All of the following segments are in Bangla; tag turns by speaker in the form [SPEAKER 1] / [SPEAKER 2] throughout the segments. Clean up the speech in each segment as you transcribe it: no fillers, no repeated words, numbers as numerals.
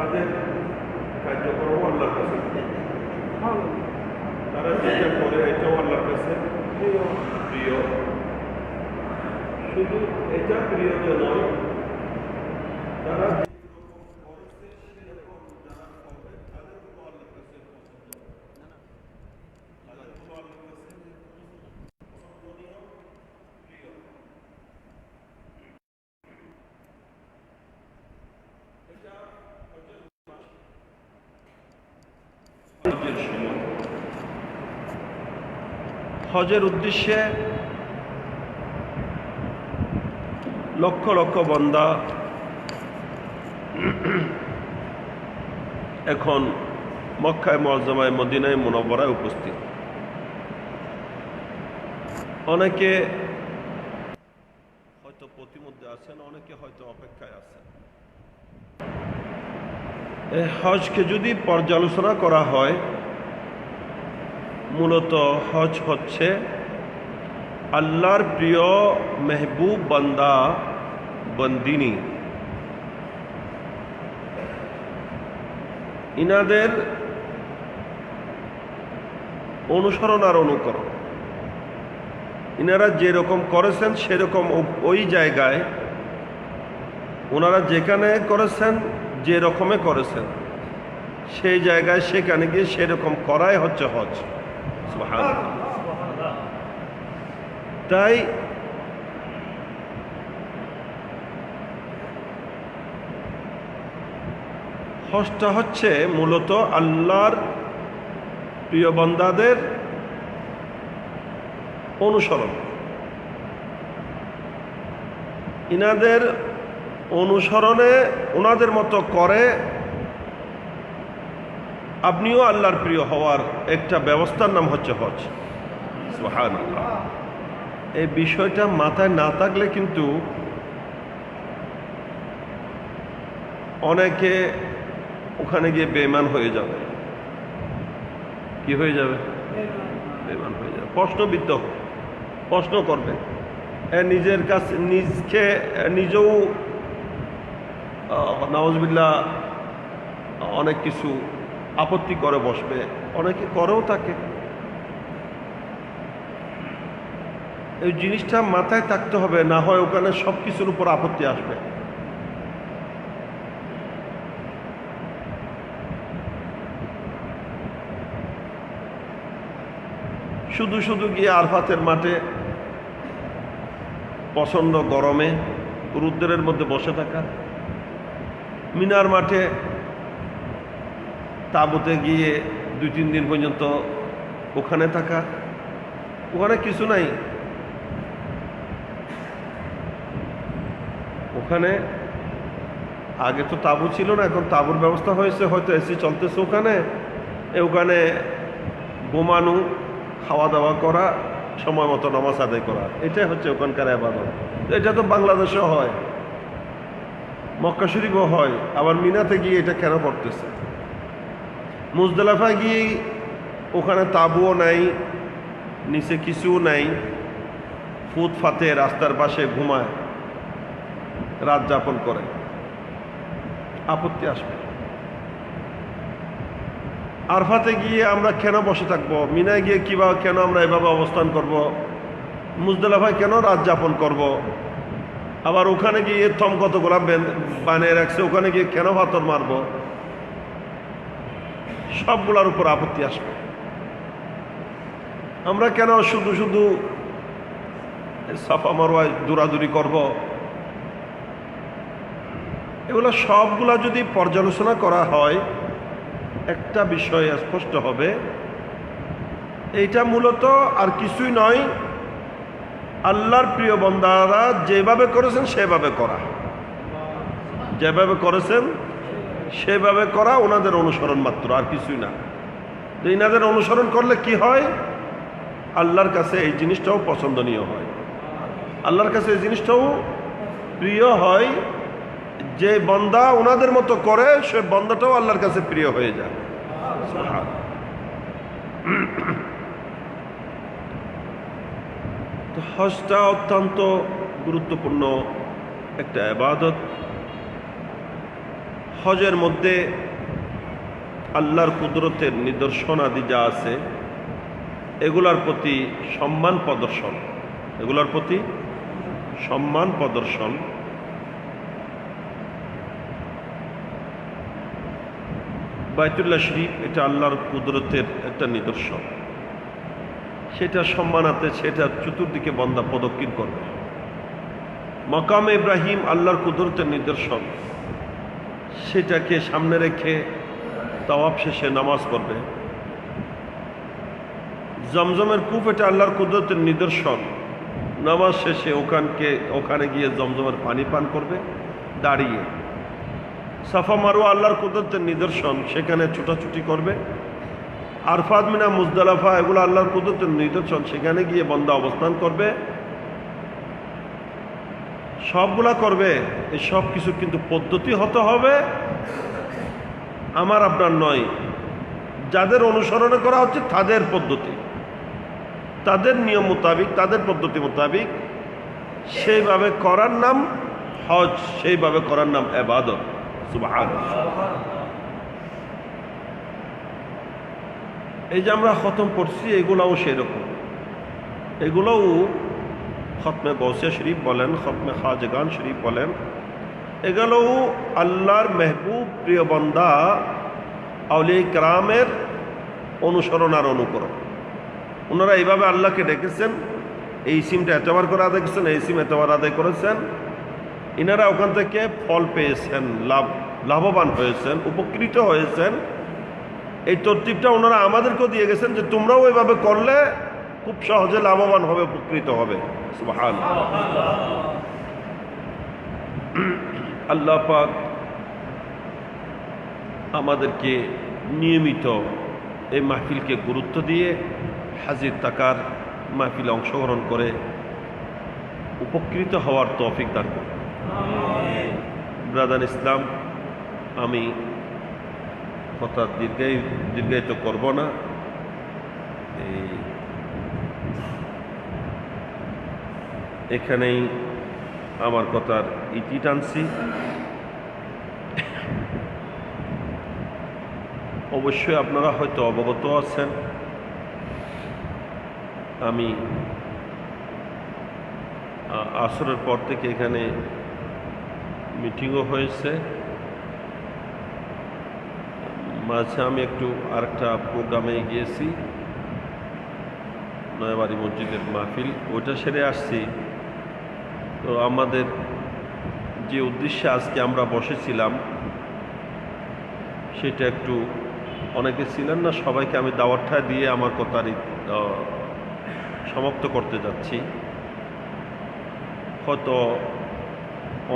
[SPEAKER 1] তাদের কার্যক্রম আল্লাহর কাছে ভালো, তারা যেটা করে এটাও আল্লাহর কাছে প্রিয়। শুধু এটা প্রিয় যে নয়, তারা হজের উদ্দেশ্যে লক্ষ লক্ষ বান্দা এখন মক্কায় মুআজ্জামায় মদিনায় মুনাওয়ারায় উপস্থিত। অনেকে হয়তো প্রতিমধ্যে আছেন, অনেকে হয়তো অপেক্ষায় আছেন। এই হজকে যদি পর্যালোচনা করা হয়, মূলত হজ হচ্ছে আল্লাহর প্রিয় মেহবুব বান্দা বন্দিনী, ইনাদের অনুসরণ আর অনুকরণ। ইনারা যেরকম করেছেন সেরকম ওই জায়গায়, ওনারা যেখানে করেছেন যে রকমে করেছেন সেই জায়গায় সেখানে গিয়ে সেরকম করাই হচ্ছে হজ। সুবহানাল্লাহ। তাই হজটা হচ্ছে মূলত আল্লাহর প্রিয় বান্দাদের অনুসরণ। ইনাদের অনুসরণে ওনাদের মতো করে আপনিও আল্লাহর প্রিয় হওয়ার একটা ব্যবস্থার নাম হচ্ছে হজ। সুবহানাল্লাহ। এই বিষয়টা মাথায় না থাকলে কিন্তু অনেকে ওখানে গিয়ে বেঈমান হয়ে যাবে। কি হয়ে যাবে? বেঈমান হয়ে যাবে। প্রশ্ন করবে, নিজের কাছে নিজেও নাউজুবিল্লাহ অনেক কিছু আপত্তি করে বসবে, অনেকে করেও থাকে। এই জিনিসটা মাথায় থাকতে হবে, না হয় ওখানে সব কিছুর উপর আপত্তি আসবে। শুধু শুধু গিয়ে আরফাতের মাঠে প্রচণ্ড গরমে রৌদ্রের মধ্যে বসে থাকা, মিনার মাঠে তাঁবুতে গিয়ে 2-3 দিন পর্যন্ত ওখানে থাকা, ওখানে কিছু নাই। ওখানে আগে তো তাঁবু ছিল না, এখন তাঁবুর ব্যবস্থা হয়েছে, হয়তো এসি চলতেছে ওখানে। ওখানে ঘুমানো, খাওয়া দাওয়া করা, সময় মতো নামাজ আদায় করা, এটাই হচ্ছে ওখানকার ইবাদত। এটা তো বাংলাদেশেও হয়, মক্কা শরীফও হয়, আবার মিনাতে গিয়ে এটা কেন করতেছে? মুজদালিফায় গিয়ে ওখানে তাঁবুও নাই, নিচে কিছুও নাই, ফুটপাতে রাস্তার পাশে ঘুমায়, রাত যাপন করে, আপত্তি আসবে। আরফাতে গিয়ে আমরা কেন বসে থাকবো? মিনায় গিয়ে কেন আমরা এভাবে অবস্থান করব? মুজদালিফায় কেন রাত যাপন করব? আবার ওখানে গিয়ে থম কতগুলা বানিয়ে রাখছে, ওখানে গিয়ে কেন পাথর মারব? সবগুলার উপর আপত্তি আসবে। আমরা কেন শুধু শুধু সাফা মারওয়ায় দৌড়াদৌড়ি করব? এগুলো সবগুলা যদি পর্যালোচনা করা হয়, একটা বিষয় স্পষ্ট হবে, এইটা মূলত আর কিছুই নয়, আল্লাহর প্রিয় বান্দারা যেভাবে করেছেন সেভাবে করা, যেভাবে করেছেন সেভাবে করা, ওনাদের অনুসরণ মাত্র, আর কিছুই না। এনাদের অনুসরণ করলে কি হয়? আল্লাহর কাছে এই জিনিসটাও পছন্দনীয় হয়, আল্লাহর কাছে এই জিনিসটাও প্রিয় হয়। যে বান্দা ওনাদের মতো করে, সে বান্দাটাও আল্লাহর কাছে প্রিয় হয়ে যায়। তো হজটা অত্যন্ত গুরুত্বপূর্ণ একটা ইবাদত। হজের মধ্যে আল্লাহর কুদরতের নিদর্শন আদি যা আছে এগুলার প্রতি সম্মান প্রদর্শন, এগুলার প্রতি সম্মান প্রদর্শন। বাইতুল্লাহ শরীফ এটা আল্লাহর কুদরতের একটা নিদর্শন, সেটা সম্মানাতে সেটা চতুর্দিকে বন্দা প্রদক্ষিণ করবে। মাকামে ইব্রাহিম আল্লাহর কুদরতের নিদর্শন, সেটাকে সামনে রেখে তাওয়াফ শেষে নামাজ পড়বে। জমজমের কূপ এটা আল্লাহর কুদরতের নিদর্শন, নামাজ শেষে ওখানে গিয়ে জমজমের পানি পান করবে দাঁড়িয়ে। সাফা মারওয়া আল্লাহর কুদরতের নিদর্শন, সেখানে ছুটাছুটি করবে। আরফাত মিনা মুজদালাফা এগুলো আল্লাহর কুদরতের নিদর্শন, সেখানে গিয়ে বান্দা অবস্থান করবে। সবগুলা করবে। এই সব কিছু কিন্তু পদ্ধতি হতে হবে আমার আপনার নয়, যাদের অনুসরণ করা হচ্ছে তাদের পদ্ধতি, তাদের নিয়ম মোতাবিক, তাদের পদ্ধতি মোতাবিক সেইভাবে করার নাম হজ, সেইভাবে করার নাম ইবাদত। সুবহানাল্লাহ। এই যে আমরা খতম পড়ছি এগুলাও সেরকম, এগুলোও খতমে গৌসিয়া শরীফ বলেন, খতমে খাজগান শরীফ বলেন, এগুলোও আল্লাহর মেহবুব প্রিয় বান্দা আউলিয়া কেরামের অনুসরণ আর অনুকরণ। ওনারা এইভাবে আল্লাহকে ডেকেছেন, এই সিমটা এতবার করে আদায় করেছেন, এই সিম এতবার আদায় করেছেন। ইনারা ওখান থেকে ফল পেয়েছেন, লাভবান হয়েছেন, উপকৃত হয়েছেন। এই তরতিবটা ওনারা আমাদেরকেও দিয়ে গেছেন যে তোমরাও এইভাবে করলে খুব সহজে লাভবান হবে, উপকৃত হবে। সুবহানাল্লাহ। আল্লাহ পাক আমাদেরকে নিয়মিত এই মাহফিলকে গুরুত্ব দিয়ে হাজির থাকার, মাহফিলে অংশগ্রহণ করে উপকৃত হওয়ার তৌফিক দান করুন। ব্রাদার ইসলাম, আমি কথা দীর্ঘায়িত করব না। এখানেই আমার কথার ইতি টানছি। অবশ্যই আপনারা হয়তো অবগত আছেন, আমি আসরের পর থেকে এখানে মিটিংও হয়েছে, মাঝে আমি একটু আরেকটা প্রোগ্রামে গিয়েছি, নয়াবাড়ি মসজিদের মাহফিল, ওইটা সেরে আসছি। তো আমাদের যে উদ্দেশ্যে আজকে আমরা বসেছিলাম সেটা একটু, অনেকে ছিলেন না, সবাইকে আমি দাওয়াতটা দিয়ে আমার কথার সমাপ্ত করতে যাচ্ছি। হয়তো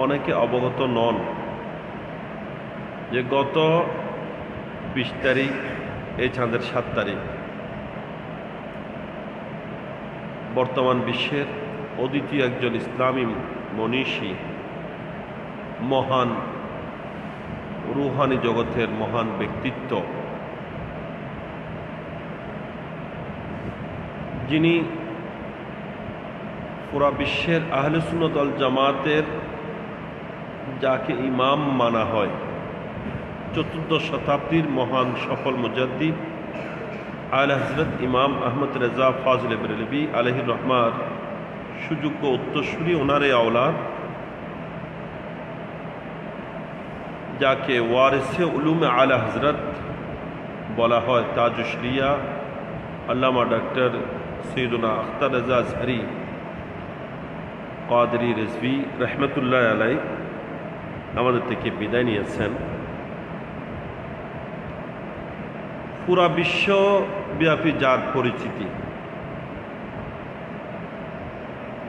[SPEAKER 1] অনেকে অবগত নন যে গত 20 তারিখ, এই চাঁদের 7 তারিখ বর্তমান বিশ্বের অদ্বিতীয় একজন ইসলামী মনীষী, মহান রুহানি জগতের মহান ব্যক্তিত্ব, যিনি পুরা বিশ্বের আহলে সুন্নাত ওয়াল জামাতের যাকে ইমাম মানা হয়, 14 শতাব্দীর মহান সফল মুজাদ্দিদ আলা হযরত ইমাম আহমদ রেজা ফাজিল বেরেলভী আলাইহির রহমার সুযোগ্য উত্তরসূরি, ওনারে আওলাদ, যাকে ওয়ারিসে উলুমে আলা হযরত বলা হয়, তাজুশরিয়া আল্লামা ডক্টর সৈয়দনা আখতার রেজা আজহারি কাদরি রিজভী রহমতুল্লাহ আলাই আমাদের থেকে বিদায় নিয়েছেন। পুরা বিশ্বব্যাপী যার পরিচিতি,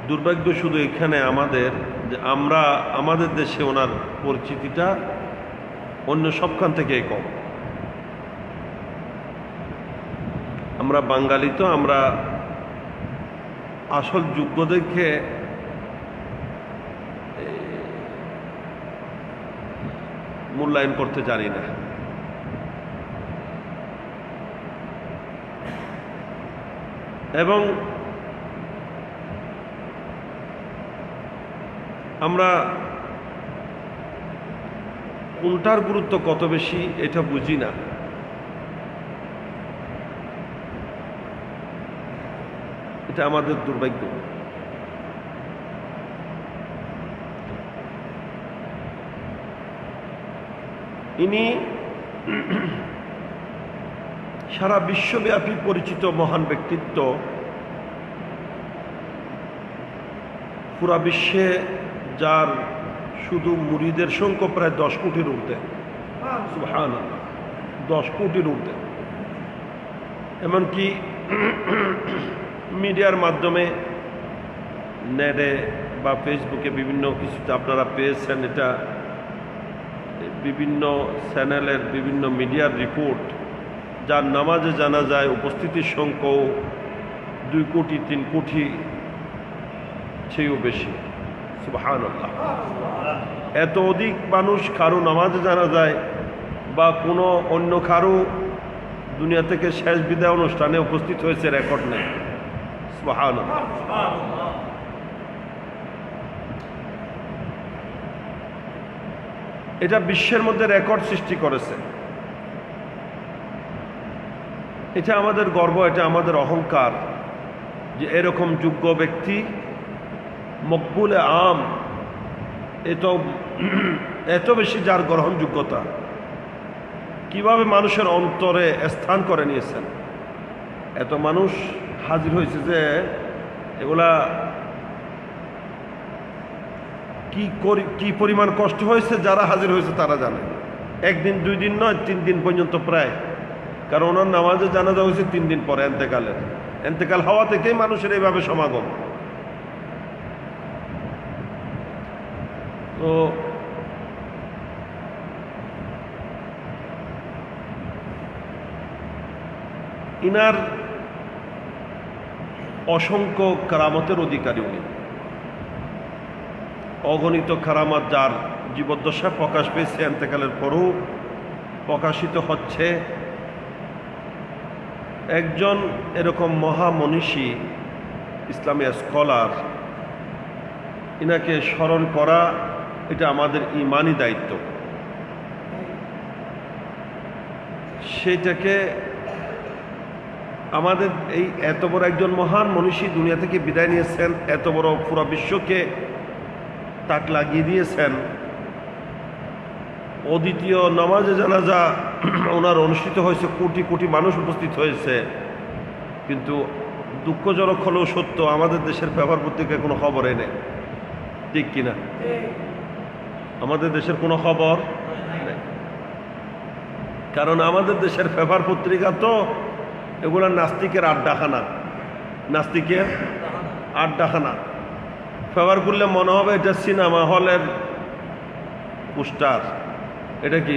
[SPEAKER 1] দুর্ভাগ্য শুধু এখানে আমাদের যে আমাদের দেশে ওনার পরিচিতিটা অন্য সবখান থেকে কম। আমরা বাঙালি, তো আমরা আসল যোগ্যদেরকে মূল্যায়ন করতে জানি না। এবং আমরা কোনটার গুরুত্ব কত বেশি এটা বুঝি না। এটা আমাদের দুর্ভাগ্য। ইনি সারা বিশ্বব্যাপী পরিচিত মহান ব্যক্তিত্ব। পুরা বিশ্বে যার শুধু মুরিদের সংখ্যা প্রায় 10 কোটির ঊর্ধ্বে। সুবহানাল্লাহ, 10 কোটির ঊর্ধ্বে। এমনকি মিডিয়ার মাধ্যমে নেটে বা ফেসবুকে বিভিন্ন কিছুতে আপনারা পেয়েছেন, এটা বিভিন্ন চ্যানেলের বিভিন্ন মিডিয়ার রিপোর্ট, যার নামাজে জানাজায় উপস্থিতির সংখ্যাও 2 কোটি 3 কোটি চেয়েও বেশি। সুবহানাল্লাহ, এত অধিক মানুষ কারো নামাজে জানাজায় বা কোনো অন্য কারো দুনিয়া থেকে শেষ বিদায় অনুষ্ঠানে উপস্থিত হয়েছে রেকর্ড নেই। সুবহানাল্লাহ। এটা বিশ্বের মধ্যে রেকর্ড সৃষ্টি করেছে। এটা আমাদের গর্ব, এটা আমাদের অহংকার যে এরকম যোগ্য ব্যক্তি মকবুলে আম, এত বেশি যার গ্রহণযোগ্যতা, কিভাবে মানুষের অন্তরে স্থান করে নিয়েছেন। এত মানুষ হাজির হয়েছে যে এগুলা কি পরিমাণ কষ্ট হয়েছে যারা হাজির হয়েছে তারা জানে। 1 দিন 2 দিন নয়, 3 দিন পর্যন্ত প্রায়। কারণ ওনার নামাজে জানাজা হয়েছে 3 দিন পরে এন্তেকাল হওয়া থেকেই মানুষের এইভাবে সমাগম। তো ইনার অসংখ্য কারামতের অধিকারী উনি। অগণিত কারামত যার জীবদ্দশায় প্রকাশ পেয়েছে, এন্তেকালের পরও প্রকাশিত হচ্ছে। একজন এরকম মহামনীষী ইসলামী স্কলার, ইনাকে স্মরণ করা এটা আমাদের ইমানি দায়িত্ব। সেইটাকে আমাদের এই এত বড় একজন মহান মনীষী দুনিয়া থেকে বিদায় নিয়েছেন, এত বড় পুরো বিশ্বকে তাক লাগিয়ে দিয়েছেন। অদ্বিতীয় নামাজে জানাজা ওনার অনুষ্ঠিত হয়েছে, কোটি কোটি মানুষ উপস্থিত হয়েছে। কিন্তু দুঃখজনক হলেও সত্য, আমাদের দেশের পেপার পত্রিকায় কোনো খবরই নেই। ঠিক কিনা? আমাদের দেশের কোনো খবর নেই। কারণ আমাদের দেশের পেপার পত্রিকা তো এগুলো নাস্তিকের আড্ডাখানা, নাস্তিকের আড্ডাখানা। পেপার করলে মনে হবে এটা সিনেমা হলের পোস্টার, এটা কি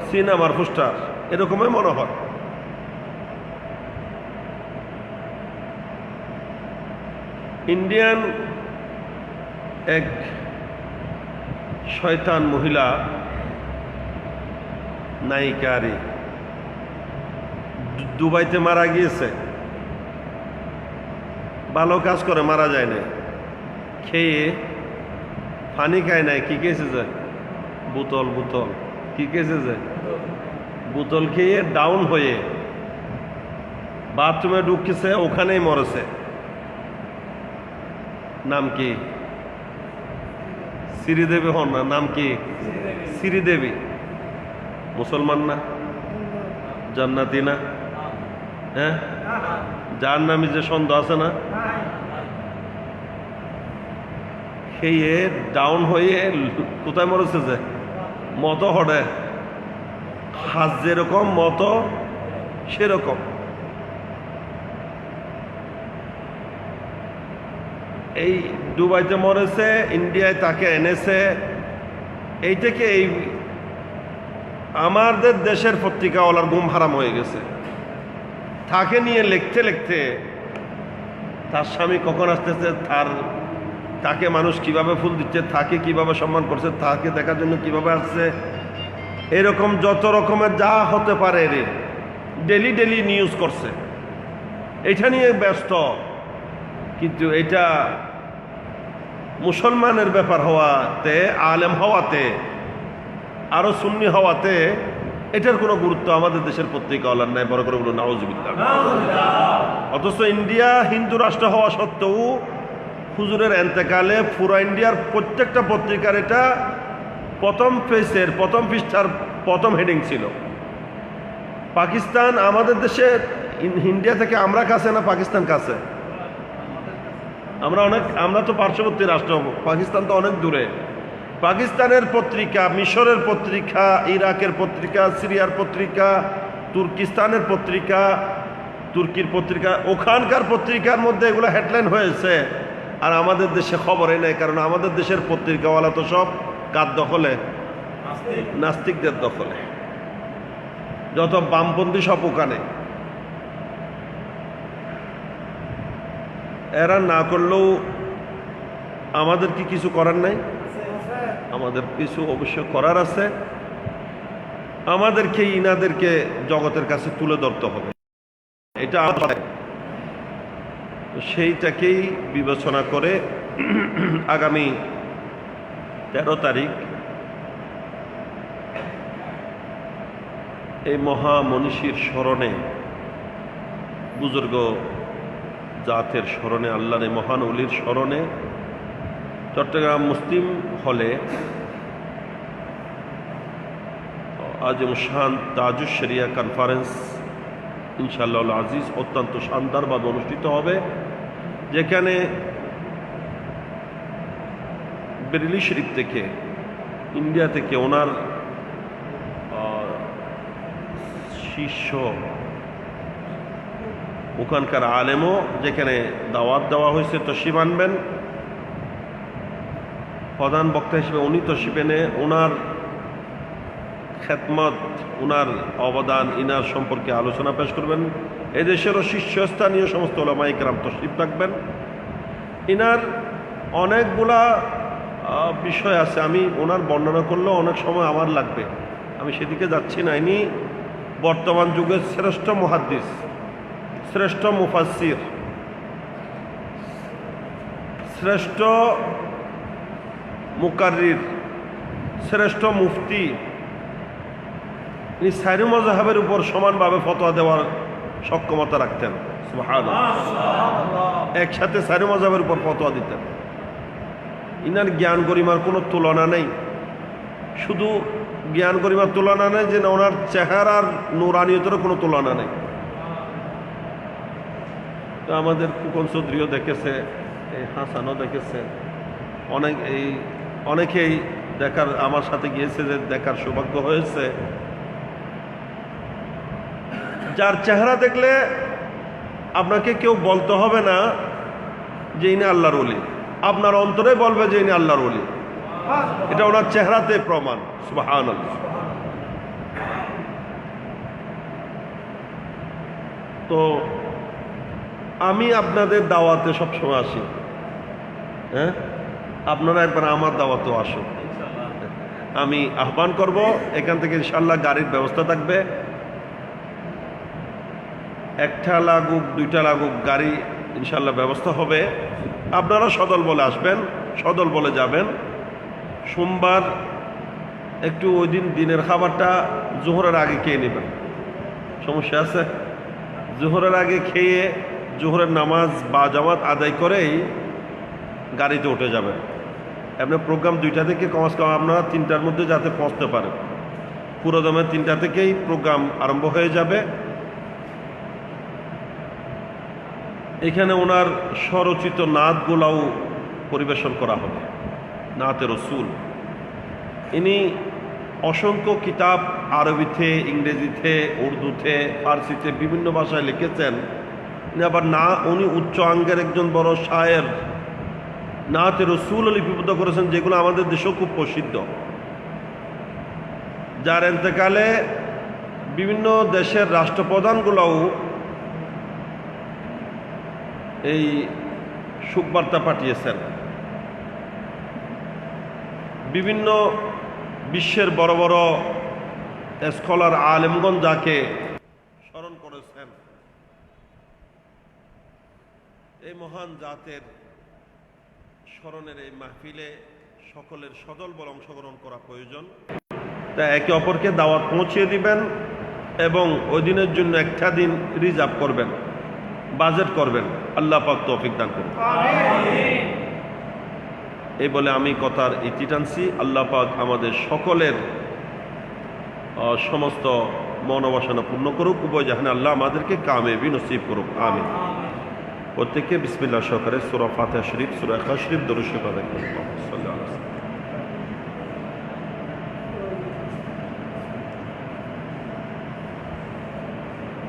[SPEAKER 1] সিনেমার পোস্টার, এরকমই মনে হয়। ইন্ডিয়ান এক শয়তান মহিলা নায়িকারি দুবাইতে মারা গিয়েছে। ভালো কাজ করে মারা যায় না, খেয়ে পানি খায় নাই, কি খেয়েছে যে বোতল কি খেয়েছে যে বোতল খেয়ে ডাউন হয়ে বাথরুমে ঢুকেছে, ওখানেই মরেছে। নাম কি? শ্রীদেবী হন না, নাম কি? শ্রীদেবী। মুসলমান না? জান্নাতি না? হ্যাঁ, যার নামে যে সন্দেহ আছে না, খেয়ে ডাউন হয়ে কোথায় মরেছে যে মতো হড়ে, হাজ যেরকম মতো সেরকম। এই দুবাইতে মরেছে, ইন্ডিয়ায় তাকে এনেছে। এইটাকে এই আমাদের দেশের পত্রিকাওয়ালার ঘুম হারাম হয়ে গেছে। তাকে নিয়ে লিখতে লিখতে তার স্বামী কখন আসতেছে, তাকে মানুষ কিভাবে ফুল দিচ্ছে, তাকে কিভাবে সম্মান করছে, তাকে দেখার জন্য কিভাবে আসছে, এরকম যত রকমের যা হতে পারে ডেলি নিউজ করছে, এটা নিয়ে ব্যস্ত। কিন্তু এটা মুসলমানের ব্যাপার হওয়াতে, আলেম হওয়াতে আরো সুন্নি হওয়াতে এটার কোনো গুরুত্ব আমাদের দেশের পত্রিকাওয়ালার নাই, বড় করে বলুন নাউজুবিল্লাহ। অথচ ইন্ডিয়া হিন্দু রাষ্ট্র হওয়া সত্ত্বেও হুজুরের এন্তেকালে পুরো ইন্ডিয়ার প্রত্যেকটা পত্রিকার এটা প্রথম পেজের প্রথম পৃষ্ঠার প্রথম হেডিং ছিল। পাকিস্তান আমাদের দেশে ইন্ডিয়া থেকে আমরা কাছে না পাকিস্তান কাছে? আমরা তো পার্শ্ববর্তী রাষ্ট্র, পাকিস্তান তো অনেক দূরে। পাকিস্তানের পত্রিকা, মিশরের পত্রিকা, ইরাকের পত্রিকা, সিরিয়ার পত্রিকা, তুর্কিস্তানের পত্রিকা, তুর্কির পত্রিকা, ওখানকার পত্রিকার মধ্যে এগুলো হেডলাইন হয়েছে, আর আমাদের দেশে খবরে নেই। কারণ আমাদের দেশের পত্রিকাওয়ালা তো সব কার দখলে? নাস্তিকদের দখলে। যত বামপন্থী সব ওখানে। এরা না করলেও আমাদের কি কিছু করার নাই? আমাদের কিছু অবশ্য করার আছে। আমাদেরকে ইনাদেরকে জগতের কাছে তুলে ধরতে হবে, এটা সেইটাকেই বিবেচনা করে আগামী 13 তারিখ এই মহামনীষীর স্মরণে, বুজুর্গ জাতের স্মরণে, আল্লাহর এই মহান ওলির স্মরণে চট্টগ্রাম মুসলিম হলে আজম শান তাজুস শরিয়া কনফারেন্স ইনশাআল্লাহ আজিজ অত্যন্ত শানদারভাবে অনুষ্ঠিত হবে, যেখানে বেরেলি শরীফ থেকে, ইন্ডিয়া থেকে ওনার শিষ্য, ওখানকার আলেমও যেখানে দাওয়াত দেওয়া হয়েছে তশরিফ আনবেন। প্রধান বক্তা হিসেবে উনি তশরিফ এনে ওনার খেদমত, ওনার অবদান, ইনার সম্পর্কে আলোচনা পেশ করবেন। এদেশেরও শীর্ষস্থানীয় সমস্ত ওলামায়ে কেরাম তশরিফ রাখবেন। ইনার অনেকগুলা বিষয় আছে, আমি ওনার বর্ণনা করলেও অনেক সময় আমার লাগবে, আমি সেদিকে যাচ্ছি না। ইনি বর্তমান যুগের শ্রেষ্ঠ মুহাদ্দিস, শ্রেষ্ঠ মুফাসসির, শ্রেষ্ঠ মুকাররির, শ্রেষ্ঠ মুফতি। ইনি চারি মাযহাবের উপর সমানভাবে ফতোয়া দেওয়ার সক্ষমতা রাখতেন। সুবহানাল্লাহ, একসাথে চারি মাযহাবের উপর ফতোয়া দিতেন। ইনার জ্ঞান গরিমার কোনো তুলনা নেই। শুধু জ্ঞান গরিমার তুলনা নেই যে ওনার চেহারার নুরানিয়তেরও কোনো তুলনা নেই। তো আমাদের কুকন চৌধুরীও দেখেছে, এই হাসানও দেখেছে, অনেকেই দেখার, আমার সাথে গিয়েছে, যে দেখার সৌভাগ্য হয়েছে। যার চেহারা দেখলে আপনাকে কেউ বলতে হবে না যে ইনি আল্লাহর ওলি, আপনার অন্তরে বলবে যে ইনি আল্লাহর ওলি। এটা ওনার চেহারাতে প্রমাণ। সুবহানাল্লাহ। তো আমি আপনাদের দাওয়াতে সবসময় আসি, হ্যাঁ, আপনারা একবার আমার দাওয়াতেও আসুন। আমি আহ্বান করব, এখান থেকে ইনশাআল্লাহ গাড়ির ব্যবস্থা থাকবে। একটা লাগুক, দুইটা লাগুক, গাড়ি ইনশাআল্লাহ ব্যবস্থা হবে। আপনারা সদল বলে আসবেন, সদল বলে যাবেন। সোমবার একটু ওই দিন দিনের খাবারটা জোহরের আগে খেয়ে নেবেন, সমস্যা আছে? জোহরের আগে খেয়ে জোহরের নামাজ বা জামাত আদায় করেই গাড়িতে উঠে যাবেন। আপনার প্রোগ্রাম 2টা থেকে কমাস কম আপনারা 3টার মধ্যে যাতে পৌঁছতে পারেন। পুরো দমে 3টা থেকেই প্রোগ্রাম আরম্ভ হয়ে যাবে। এখানে ওনার স্বরচিত নাতগুলাও পরিবেশন করা হবে, নাতে রসুল। ইনি অসংখ্য কিতাব আরবিতে, ইংরেজিতে, উর্দুতে, ফার্সিতে, বিভিন্ন ভাষায় লিখেছেন। আবার উনি উচ্চ আঙ্গের একজন বড় শায়ের, নাতে রসুল লিপিবদ্ধ করেছেন, যেগুলো আমাদের দেশেও খুব প্রসিদ্ধ। যার এতেকালে বিভিন্ন দেশের রাষ্ট্রপ্রধানগুলোও এই শোকবার্তা পাঠিয়েছেন। বিভিন্ন বিশ্বের বড় বড় স্কলার, আলেমগণ যাকে স্মরণ করেছেন। এই মহান জাতের স্মরণের এই মাহফিলে সকলের সদল বল অংশগ্রহণ করা প্রয়োজন। তা একে অপরকে দাওয়াত পৌঁছিয়ে দিবেন এবং ওই দিনের জন্য একটা দিন রিজার্ভ করবেন, বাজেট করবেন। আল্লাহ পাক তৌফিক দান করুন। এই বলে আমি কথার ইতি টানছি। আল্লাহ পাক আমাদের সকলের সমস্ত মনোবাসনা পূর্ণ করুক, উভয় জাহানে আল্লাহ আমাদেরকে কামেবি নসিব করুক, আমিন। প্রত্যেকে বিসমিল্লাহ সহকারে সূরা ফাতিহা শরীফ, সূরা ইখলাস শরীফ, দরুদ শরীফ আদায় করুন। সাল্লাল্লাহু আলাইহি ওয়াসাল্লাম।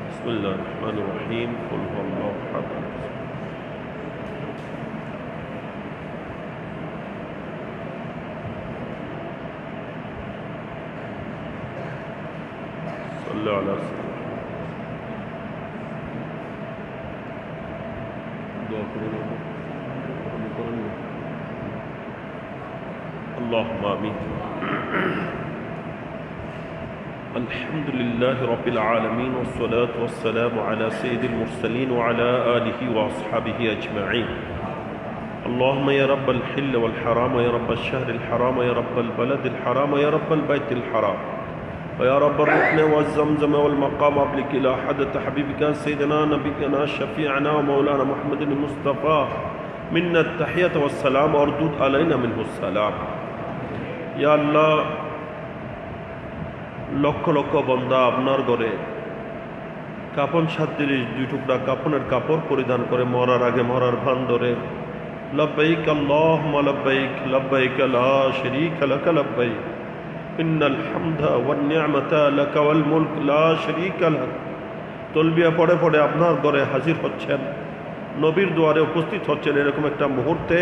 [SPEAKER 1] বিসমিল্লাহির রহমানির রহিম। কুল হুয়াল্লাহু আহাদ। সাল্লাল্লাহু আলাইহি ওয়াসাল্লাম। اللهم آمين. الحمد لله رب العالمين والصلاة والسلام على سيد المرسلين وعلى آله وأصحابه أجمعين. اللهم يا رب الحل والحرام ويا رب الشهر الحرام ويا رب البلد الحرام ويا رب البيت الحرام ويا رب الركن والزمزم والمقام أبلك إلى حدث حبيبك سيدنا نبينا شفيعنا ومولانا محمد المصطفى منا التحية والسلام وردود علينا منه السلام. يا الله লক্ষ লক্ষ বান্দা আপনার ঘরে কাপন 37 টুকরা কাপনের কাপড় পরিধান করে মরার আগে মরার ভান ধরে লব্বাইক আল্লাহুম্মা লব্বাইক লব্বাইক লা শারীকা লাক লব্বাইক ইন্নাল হামদা ওয়ান নি'মাতা লাক ওয়াল মুলক লা শারীকা লাক তলবিয়া পড়ে পড়ে আপনার ঘরে হাজির হচ্ছেন, নবীর দুয়ারে উপস্থিত হচ্ছেন। এরকম একটা মুহূর্তে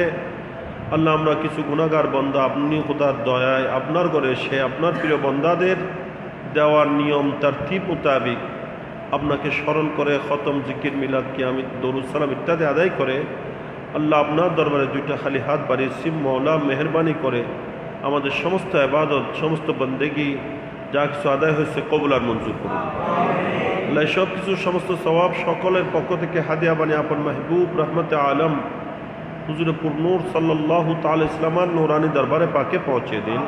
[SPEAKER 1] আল্লাহ আমরা কিছু গুনাহগার বান্দা আপনি খোদার দয়ায় আপনার ঘরে সে আপনার প্রিয় বান্দাদের দেওয়ার নিয়ম তারতিব মোতাবিক আপনাকে স্মরণ করে খতম জিকির মিলাদ কিয়ামত দরুদ সালাম ইত্যাদি আদায় করে আল্লাহ আপনার দরবারে দুইটা খালি হাত বাড়িয়েছি। মওলা মেহেরবানি করে আমাদের সমস্ত ইবাদত সমস্ত বন্দেগি যা কিছু আদায় হয়েছে কবুল আর মঞ্জুর করুন। আল্লাহ সব কিছু সমস্ত সওয়াব সকলের পক্ষ থেকে হাদিয়া বানিয়ে আপন মাহবুব রহমতে আলম হুজুরে পুরনূর সাল্লাল্লাহু তাআলা ইসলামার নূরানি দরবারে পাকে পৌঁছে দিন।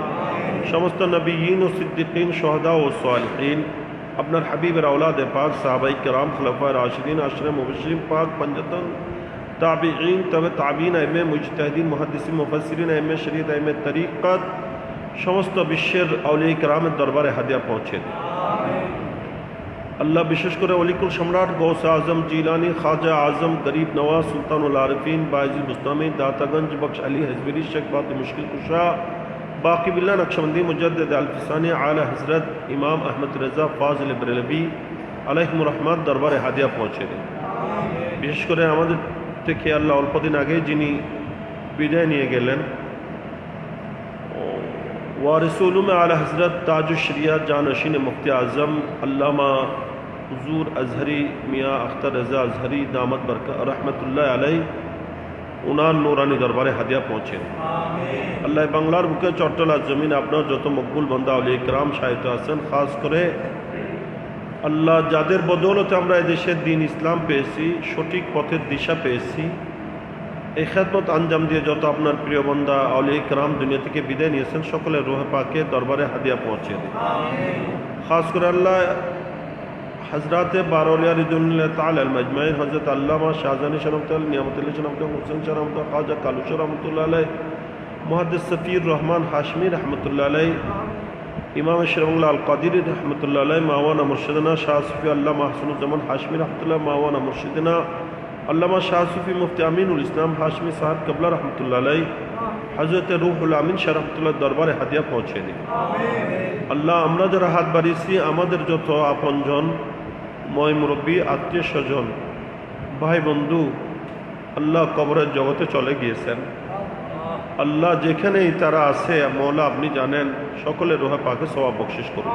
[SPEAKER 1] সমস্ত নবীন ও সিদ্দিকিন, শুহাদা ও সালিহিন, আপনার হাবিবের আওলাদে পাক, সাহাবায়ে কেরাম, খুলাফায়ে রাশিদিন, আশরে মুবশশিরিন পাক, পঞ্জতন তাবিঈন, তবে তাবিঈন, আইম্মে মুজতাহিদিন, মুহাদ্দিসিন, মুফাসসিরিন, আইম্মে শরীয়ত, আইম্মে তরিকত, সমস্ত বিশ্বের আউলিয়া কেরামের দরবারে হাদিয়া পৌঁছে দিন। আল্লাহ বিশেষ করে অলিকুল সম্রাট গৌসে আজম জিলানি, খাজা আজম, গরিব নওয়াজ, সুলতানুল আরিফিন, বায়জিদ বুস্তামি, দাতাগঞ্জ, বख्श अली हज़बरी, शेख बात मुश्किल कुशा, बाकी बिल्ला नक्शबंदी, मुजद्दिद अल्फसानी, आला हजरत इमाम अहमद रज़ा फाजिल बरेलवी আলাইহিমুর রহমাত দরবারে হাদিয়া পৌঁছে দিন। বিশেষ করে আমাদের থেকে আল্লাহ অল্পদিন আগে যিনি বিদায় নিয়ে গেলেন, ওয়ারিসুল উলুম আলা হজরত তাজুশ শরিয়াত জানশীন মুফতি আজম আল্লামা হুজুর আজহরি মিয়াঁ আখতার রেজা আজহরি দামত বরকত রহমতুল্লাহ আলাই উনার নুরানি দরবারে হাদিয়া পৌঁছেন। আল্লাহ বাংলার বুকে চট্টলা জমিন আপনার যত মকবুল বান্দা আউলিয়া কিরাম শাহিদ আছেন, খাস করে আল্লাহ যাদের বদৌলতে আমরা এদেশের দিন ইসলাম পেয়েছি, সঠিক পথের দিশা পেয়েছি, এই খেদমত আঞ্জাম দিয়ে যত আপনার প্রিয় বান্দা আউলিয়া কিরাম দুনিয়া থেকে বিদায় নিয়েছেন, সকলের রূহ পাকে দরবারে হাদিয়া পৌঁছে দিন। খাস করে আল্লাহ হজরত বারৌলিয়া রিদুল্লাহ তাআলা আল মাজমাইন হযরত আল্লামা শাহজাহানী শরফতুল্লাহ নিয়ামতুল্লাহ শরফতুল্লাহ হোসেন শরফতুল্লাহ খাজা কালুশর রহমতুল্লাহ আলাইহি, মুহাদ্দিস সফির রহমান হাশমি রহমতুল্লাহ আলাইহি, ইমাম শরফুল্লাহ আল কাদিরি রহমতুল্লাহ আলাইহি, মাওলানা মুর্শিদিনা শাহ সুফি আল্লাহ মাহসুনুজ্জামান হাশমি রহমতুল্লাহ, মাওলানা মুর্শিদিনা আল্লামা শাহ সুফি মুফতি আমিনুল ইসলাম হাশমি সাহেব কবলা রহমতুল্লাহ আলাইহি, হযরত রুহুল আমিন শাহ রহমতুল্লাহ দরবারে হাদিয়া পৌঁছে দিন। আল্লাহ আমরা যারা হাত বাড়িয়েছি, আমাদের যত আপনজন, ময় মুরব্বী, আত্মীয় স্বজন, ভাই বন্ধু আল্লাহ কবরের জগতে চলে গিয়েছেন, আল্লাহ যেখানেই তারা আছে মওলা আপনি জানেন, সকলের রূহে পাকে সওয়াব বখশিশ করুন।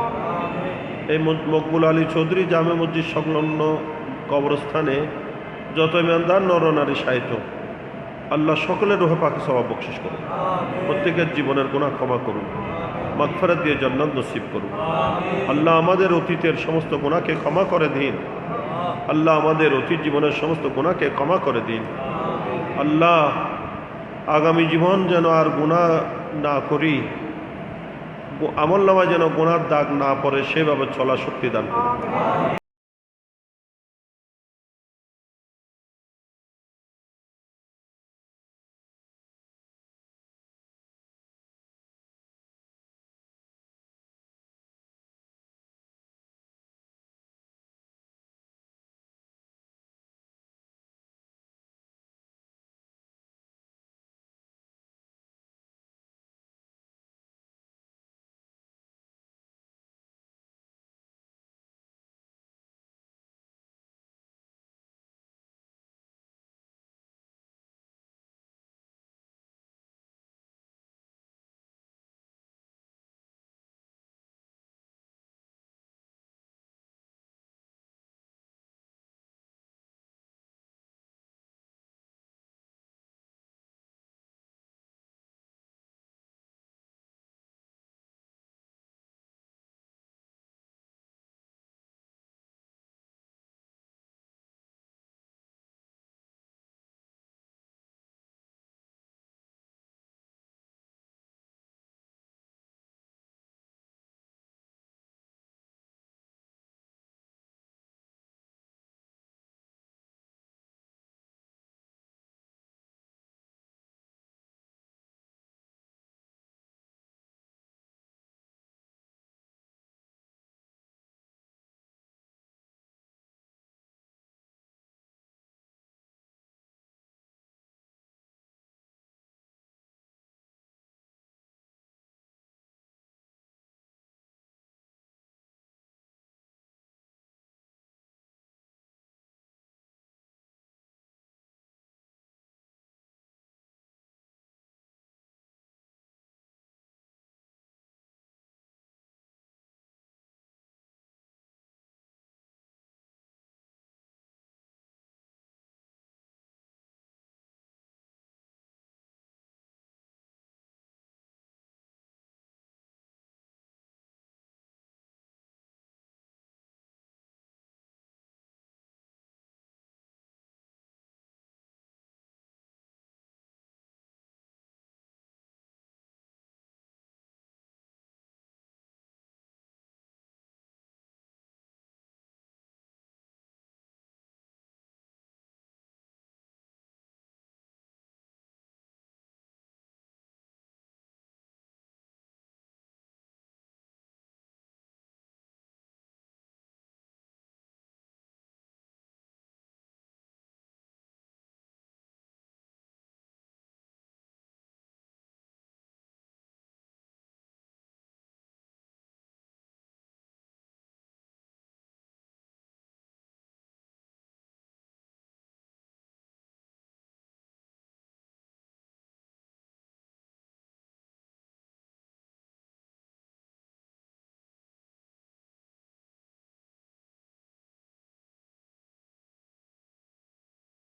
[SPEAKER 1] এই মকবুল আলী চৌধুরী জামে মসজিদ সংলগ্ন কবরস্থানে যত ইমানদার নর নারী সাহিত্য, আল্লাহ সকলের রূহে পাকে সওয়াব বখশিশ করুন। প্রত্যেকের জীবনের গুনাহ ক্ষমা করুন, মাগফিরাত দিয়ে জান্নাত নসিব করুন। আল্লাহ আমাদের অতীতের সমস্ত গুনাহকে ক্ষমা করে দিন। আল্লাহ আমাদের অতীত জীবনের সমস্ত গুনাহকে ক্ষমা করে দিন। আল্লাহ আগামী জীবন যেন আর গুনাহ না করি, আমল নামায় যেন গুনার দাগ না পড়ে সেভাবে চলা শক্তি দান করুন।